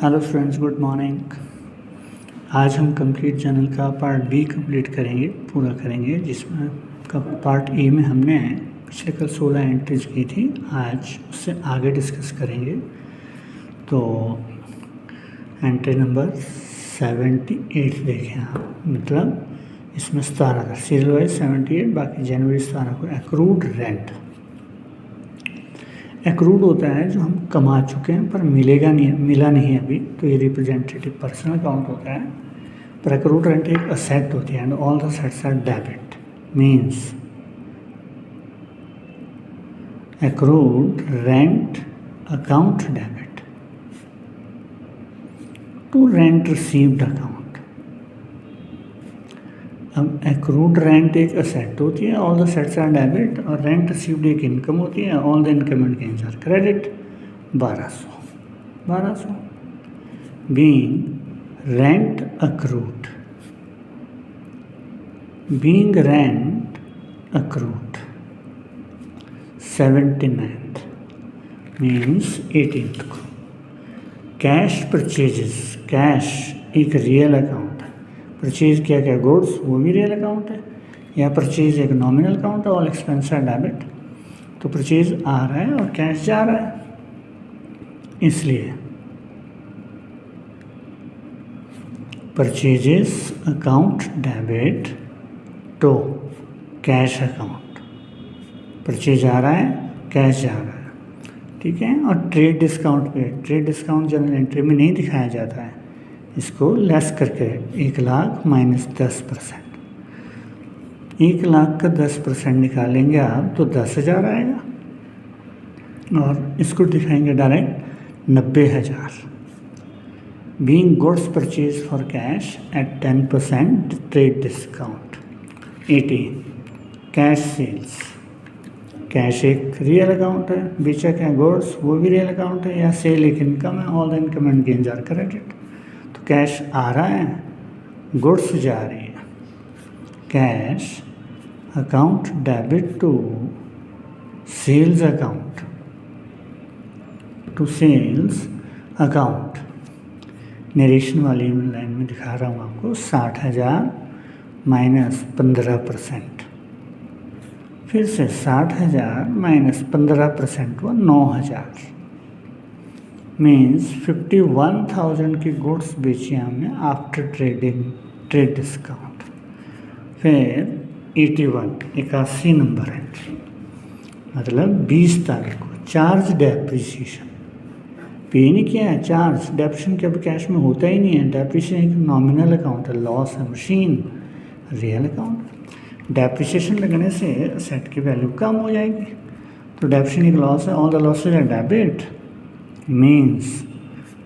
Hello friends, good morning. आज हम complete journal का पार्ट बी कंप्लीट करेंगे, पूरा करेंगे, जिसमें का पार्ट ए में हमने पिछले कल 16 एंट्रीज की थी। आज उससे आगे डिस्कस करेंगे। तो एंट्री नंबर 78 देखें आप, मतलब इसमें 17 था, सीरियल वाइज 78, बाकी जनवरी 17 को एक्रूड रेंट। एक्रूड होता है जो हम कमा चुके हैं पर मिला नहीं अभी, तो ये रिप्रेजेंटेटिव पर्सनल अकाउंट होता है। पर एक्रूड रेंट एक असेट होती है and all the assets are debit, means accrued rent account debit to rent received account. अब एक्रूड रेंट एक असेट होती है, all the assets are debit, और रेंट रिसीव्ड एक इनकम होती है, all the income and gains are credit. 1200 being rent accrued, being rent accrued 79th means 18th को। Cash purchases, cash एक रियल अकाउंट है, परचेज क्या क्या गुड्स वो भी रियल अकाउंट है, या परचेज एक नॉमिनल अकाउंट है, ऑल एक्सपेंस आर डेबिट। तो परचेज आ रहा है और कैश जा रहा है, इसलिए purchases account debit to cash account. Purchase आ रहा है, कैश जा रहा है, ठीक है। और ट्रेड डिस्काउंट पे, ट्रेड डिस्काउंट जनरल एंट्री में नहीं दिखाया जाता है, इसको लेस करके 1 लाख माइनस 10%। 1 लाख का 10% निकालेंगे आप तो 10,000 आएगा, और इसको दिखाएंगे direct 90,000। Being goods purchase for cash at 10% trade discount. 80 cash sales, cash एक रियल अकाउंट है, बेचा क्या गुड्स वो भी रियल अकाउंट है, या सेल एक इनकम है, all the income and gains are credit. तो कैश आ रहा है, गुड्स जा रही है, cash account debit to sales account, to sales account. Narration वाली लाइन में दिखा रहा हूँ आपको, 60,000 माइनस 15%, फिर से 60,000 माइनस 15% हुआ 9,000, मीन्स 51,000 की गुड्स बेची हमने आफ्टर ट्रेड डिस्काउंट। फिर 81 नंबर एंट्री, मतलब 20 तारीख को चार्ज डेप्रिसिएशन पे नहीं किया है। चार्ज डेप्रिसिएशन कभी कैश में होता ही नहीं है, डेप्रिसिएशन एक नॉमिनल अकाउंट है, लॉस है, मशीन रियल अकाउंट। डेप्रिसिएशन लगने से असेट की वैल्यू कम हो जाएगी, तो डेप्रिसिएशन एक लॉस है, all the losses are debit, means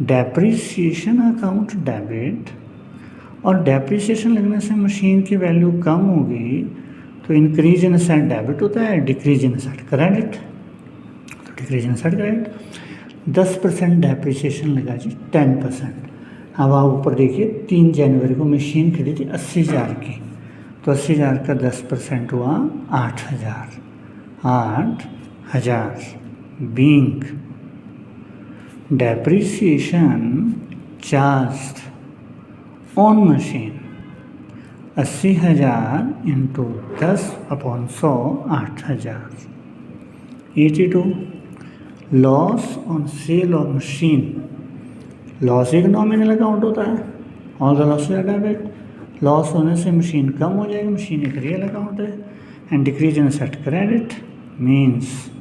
depreciation account debit. और डेप्रिसिएशन लगने से मशीन की वैल्यू कम होगी, तो इंक्रीज इन असेट डेबिट होता है, डिक्रीज इन असेट क्रेडिट, तो decrease in asset credit. 10% depreciation लगा जी, 10%। अब आप ऊपर देखिए, 3 जनवरी को मशीन खरीदी 80,000 की, तो 80,000 का 10% हुआ 8,000। 8,000 being depreciation charged on machine. 80,000 into 10/100 8,000। 82 loss on sale of machine. Loss एक नॉमिनल अकाउंट होता है, all the loss are debit. Loss होने से मशीन कम हो जाएगी, मशीन एक रियल अकाउंट है, and decrease in asset credit, means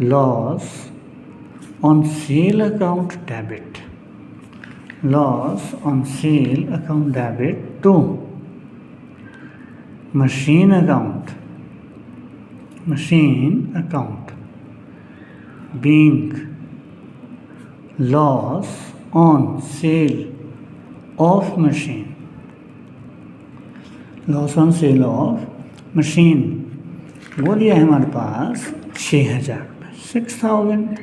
loss on sale account debit. Loss on sale account debit to machine account, machine account being loss on sale of machine. Loss on sale of machine वो दिया है हमारे पास 6,000 रुपये, 6,000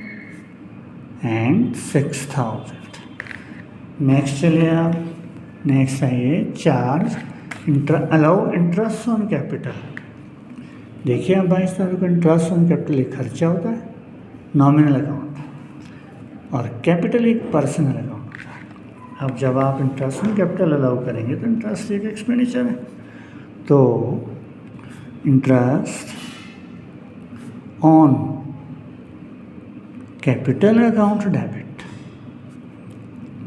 and 6,000। Next चलिए आप, next आइए charge allow interest on capital. देखिए आप 22 तारीख को इंटरेस्ट ऑन कैपिटल एक खर्चा होता है, नॉमिनल अकाउंट, और कैपिटल एक पर्सनल अकाउंट। अब जब आप इंटरेस्ट ऑन कैपिटल अलाउ करेंगे तो इंटरेस्ट एक एक्सपेंडिचर है, तो interest on capital account debit,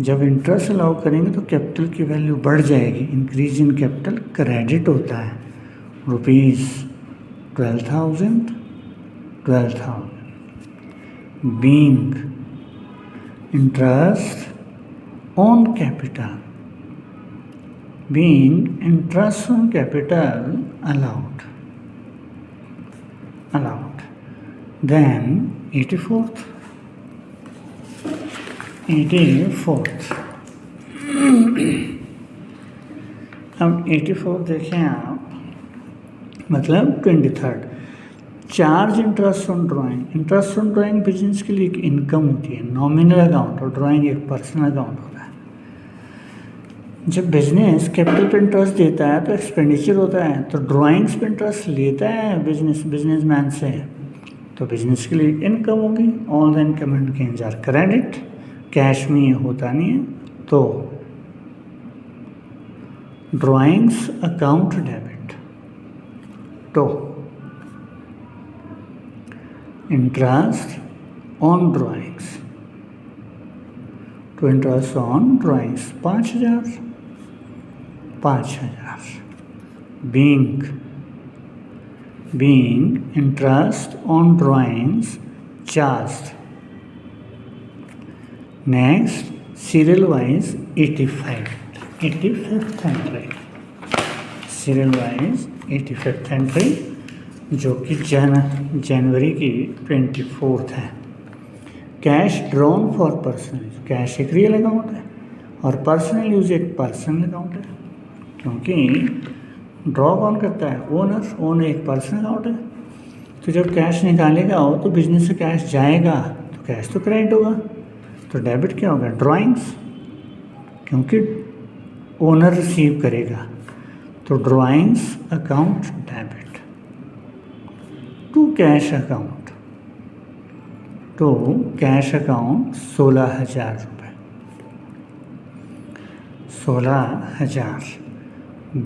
जब इंटरेस्ट अलाउ करेंगे तो कैपिटल की वैल्यू बढ़ जाएगी, इंक्रीज इन कैपिटल क्रेडिट होता है, rupees 12,000 being interest on capital, being interest on capital allowed. Then 84th अब 84 देखें आप, मतलब 23rd charge interest on drawing. Interest on drawing business के लिए एक इनकम होती है, नॉमिनल अकाउंट, और ड्राइंग एक पर्सनल अकाउंट होता है। जब बिजनेस कैपिटल पे इंटरेस्ट देता है तो एक्सपेंडिचर होता है, तो ड्राइंग्स पे इंटरेस्ट लेता है बिजनेसमैन से, तो बिजनेस के लिए इनकम होगी। All the income and gains are credit, cash में ये होता नहीं है, तो ड्राइंग्स अकाउंट डेबिट, तो इंटरेस्ट ऑन ड्राइंग्स, तो interest on drawings 5,000 being interest on drawings charged. Next, serial wise 85th entry, serial wise 85th entry जो कि जनवरी की 24th है। Cash drawn for personal, cash एक रियल अकाउंट है और personal use एक पर्सनल अकाउंट है, क्योंकि ड्रॉ कौन करता है, ओनर एक पर्सनल अकाउंट है। तो जब कैश निकालेगा हो तो बिजनेस से कैश जाएगा तो कैश तो क्रेडिट होगा, तो डेबिट क्या होगा, ड्राइंग्स, क्योंकि ओनर रिसीव करेगा, तो drawings account debit to cash account, तो कैश अकाउंट 16,000 रुपये, 16,000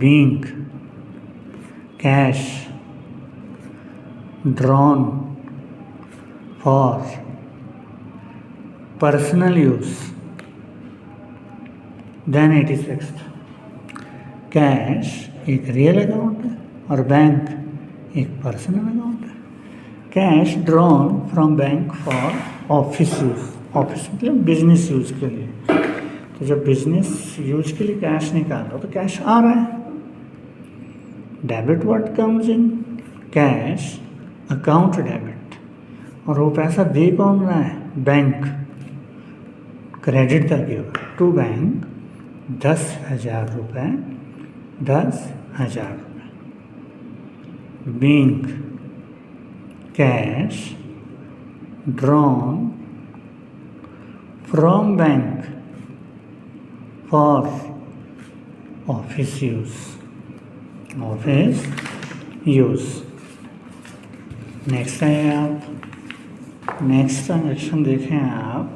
being cash drawn for personal use. Then 86th cash एक रियल अकाउंट है और बैंक एक पर्सनल अकाउंट है। Cash drawn from bank for office use, office मतलब बिजनेस यूज के लिए, तो जब बिजनेस यूज के लिए कैश निकालो तो कैश आ रहा है। Debit what comes in, cash account debit, और वो पैसा दे कौन रहा है, बैंक, क्रेडिट करके होगा टू बैंक 10,000 रुपये, 10,000 रुपये, being cash drawn from bank for office use, next है आप, नेक्स्ट ट्रांजेक्शन देखें आप,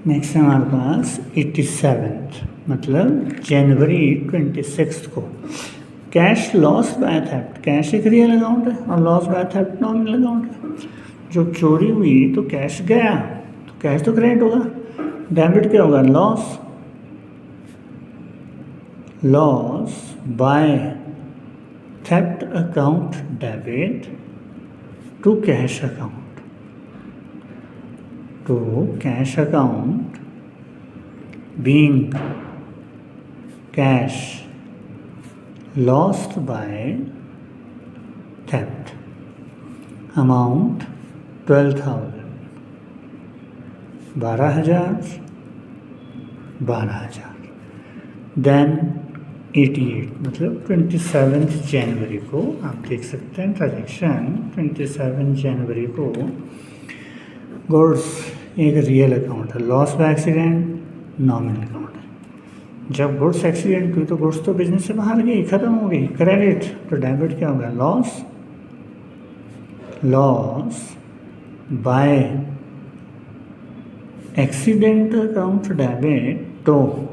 नेक्स्ट है हमारे पास 87th मतलब जनवरी 26 को, cash loss by theft, cash एक रियल अकाउंट है और loss by theft nominal account है। जब चोरी हुई तो कैश गया, तो कैश तो क्रेडिट होगा, डेबिट क्या होगा, loss by theft account debit to cash account, तो cash account being cash lost by theft, amount 12,000, 12,000, then 88 मतलब 27 जनवरी को आप देख सकते हैं ट्रांजेक्शन, 27 जनवरी को गुड्स एक रियल अकाउंट है, loss by accident nominal account है। जब गुड्स एक्सीडेंट हुई तो गुड्स तो बिजनेस से बाहर गई, खत्म हो गई, क्रेडिट, तो डेबिट क्या होगा, loss by accident account debit, तो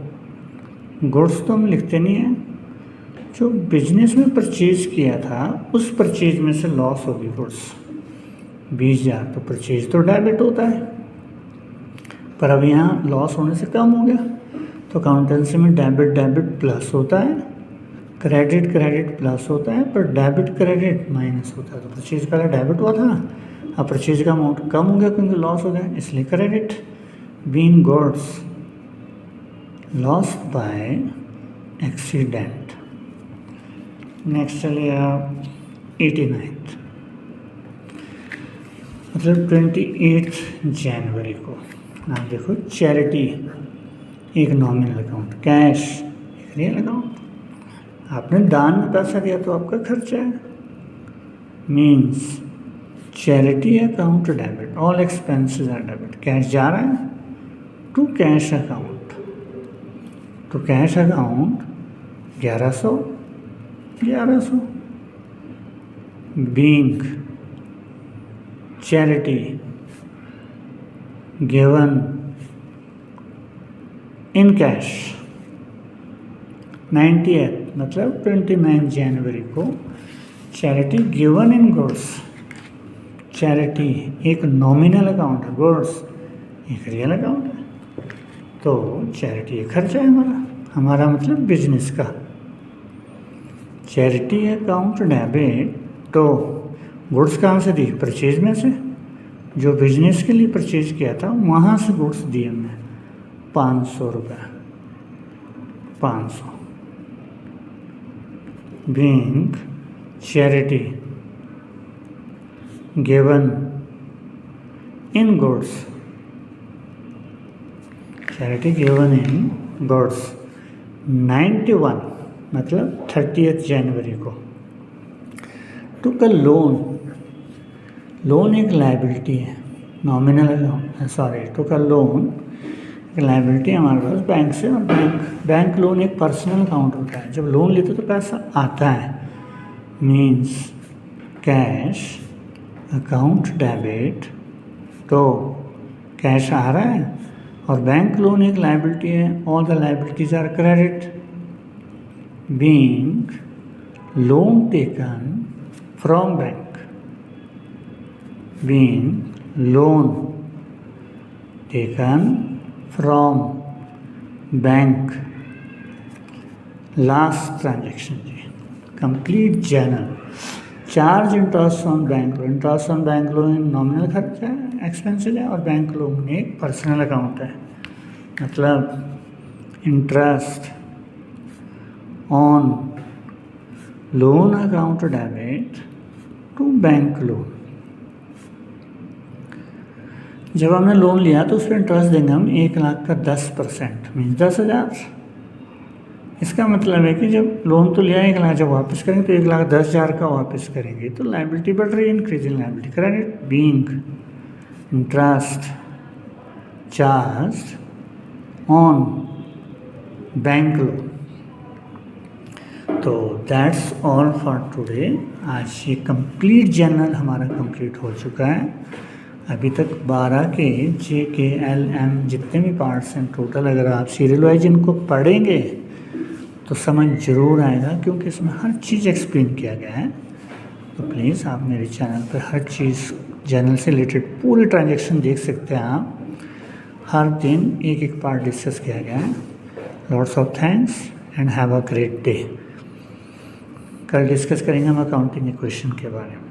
गुड्स तो हम लिखते नहीं हैं, जो बिजनेस में परचेज किया था उस परचेज में से लॉस होगी गुड्स 20,000, तो परचेज तो डेबिट होता है, पर अब यहाँ लॉस होने से कम हो गया, तो अकाउंटेंसी में डेबिट डेबिट प्लस होता है, क्रेडिट क्रेडिट प्लस होता है, पर डेबिट क्रेडिट माइनस होता है। तो परचेज पहले डेबिट हुआ था, अब परचेज का अमाउंट कम हो गया क्योंकि लॉस हो गया, इसलिए credit. Being goods lost by accident. Next चलिए आप 89, मतलब 28 जनवरी को आप देखो, चैरिटी एक नॉमिनल अकाउंट, कैश एक रियल अकाउंट, आपने दान में पैसा दिया तो आपका खर्चा है, means charity account debit, all expenses are debit, cash जा रहा है टू कैश अकाउंट, तो cash account 1100 being charity given in cash 90th, मतलब 29 जनवरी को charity given in goods, charity एक नॉमिनल अकाउंट है, गुड्स एक रियल अकाउंट है, तो चैरिटी एक खर्चा है हमारा मतलब बिजनेस का। चैरिटी अकाउंट डेबिट, तो गुड्स कहाँ से दी, परचेज में से, जो बिजनेस के लिए परचेज किया था वहाँ से गुड्स दिए हमने 500 रुपये, 500 being charity given in goods, charity given in goods 91, मतलब 30th जनवरी को। तो कल लोन एक लायबिलिटी है, नॉमिनल अकाउंट, सॉरी, तो कल लोन एक लायबिलिटी है हमारे पास बैंक से, और बैंक लोन एक पर्सनल अकाउंट होता है, जब लोन लेते तो पैसा आता है, मीन्स कैश अकाउंट डेबिट, तो कैश आ रहा है, और बैंक लोन एक लायबिलिटी है, all the liabilities are credit, being loan taken from bank, being loan taken from bank, last transaction G, complete journal, charge interest on bank loan, interest on bank loan nominal खर्चा है, expenses है, और bank loan एक personal account है, मतलब interest on loan account debit to bank loan. जब हमने loan लिया तो उस पर इंटरेस्ट देंगे हम 1 लाख का 10%, मीन्स 10,000। इसका मतलब है कि जब लोन तो लिया 1 लाख, जब वापस करेंगे तो 1,10,000 का वापस करेंगे, तो लायबिलिटी बढ़ रही है, increase in liability, credit being interest charge on bank loan. तो दैट्स ऑल फॉर टुडे। आज ये कंप्लीट जर्नल हमारा कंप्लीट हो चुका है। अभी तक 12 के JKLM जितने भी पार्ट्स हैं टोटल, अगर आप सीरियल वाइज इनको पढ़ेंगे तो समझ ज़रूर आएगा, क्योंकि इसमें हर चीज़ एक्सप्लेन किया गया है। तो प्लीज़ आप मेरे चैनल पर हर चीज़ जर्नल से रिलेटेड पूरी ट्रांजेक्शन देख सकते हैं आप। हर दिन एक एक पार्ट डिस्कस किया गया है। Lots of thanks and have a great day. कल डिस्कस करेंगे हम अकाउंटिंग इक्वेशन के बारे में।